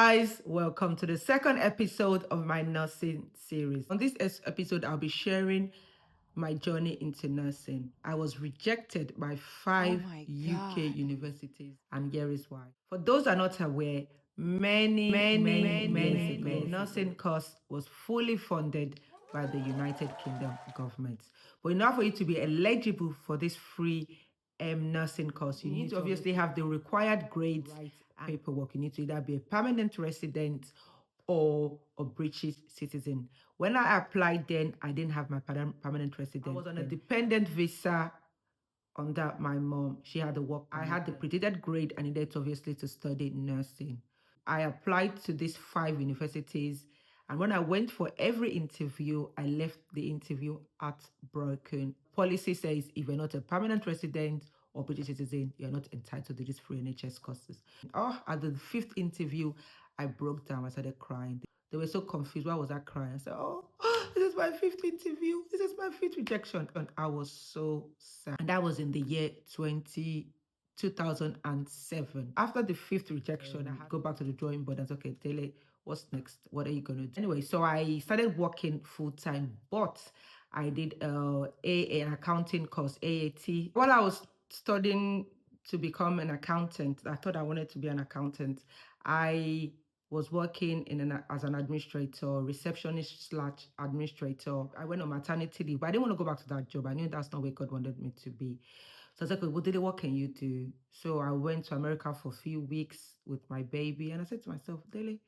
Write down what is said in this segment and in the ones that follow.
guys, welcome to the second episode of my nursing series. On this episode, I'll be sharing my journey into nursing. I was rejected by 5 UK universities, and here is why. For those who are not aware, many years ago, nursing course was fully funded by the United Kingdom government. But in order for you to be eligible for this free nursing course, you need to obviously have the required grades and paperwork. You need to either be a permanent resident or a British citizen. When I applied then, I didn't have my permanent resident. I was on a dependent visa under my mom. She had the work. I had the predicted grade and needed obviously to study nursing. I applied to these 5 universities, and when I went for every interview, I left the interview heartbroken. Policy says if you're not a permanent resident or British citizen, you're not entitled to these free NHS courses. At the 5th interview, I broke down. I started crying. They were so confused. Why was I crying? I said, this is my 5th interview. This is my 5th rejection. And I was so sad. And that was in the year 2007. After the 5th rejection, I had to go back to the drawing board and say, okay, Dele, what's next? What are you going to do? Anyway, so I started working full-time, but I did an accounting course, AAT. While I was studying to become an accountant, I thought I wanted to be an accountant. I was working as an administrator, receptionist / administrator. I went on maternity leave, but I didn't want to go back to that job. I knew that's not where God wanted me to be. So I was like, well, Dele, what can you do? So I went to America for a few weeks with my baby, and I said to myself, Dele,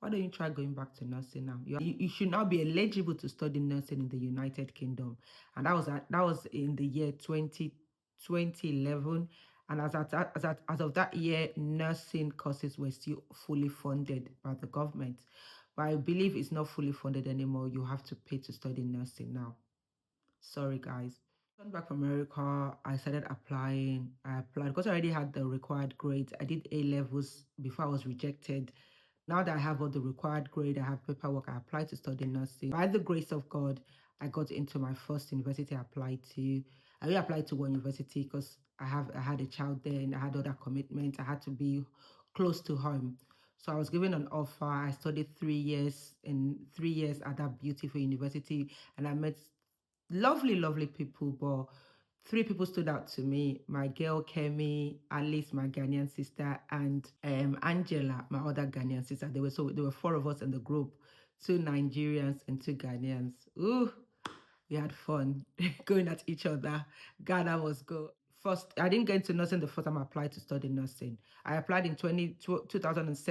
why don't you try going back to nursing now? You should now be eligible to study nursing in the United Kingdom. And that was in the year 2011. And as of that year, nursing courses were still fully funded by the government. But I believe it's not fully funded anymore. You have to pay to study nursing now. Sorry, guys. I came back from America. I started applying. I applied because I already had the required grades. I did A levels before I was rejected. Now that I have all the required grade, I have paperwork, I applied to study nursing. By the grace of God, I got into my first university I applied to. I really applied to one university because I had a child there and I had other commitments. I had to be close to home. So I was given an offer. I studied 3 years at that beautiful university, and I met lovely people, but 3 people stood out to me: my girl Kemi, Alice, my Ghanaian sister, and Angela, my other Ghanaian sister. There were 4 of us in the group, 2 Nigerians and 2 Ghanaians. Ooh, we had fun going at each other. Ghana was good. First, I didn't get into nursing the first time I applied to study nursing. I applied in 2007.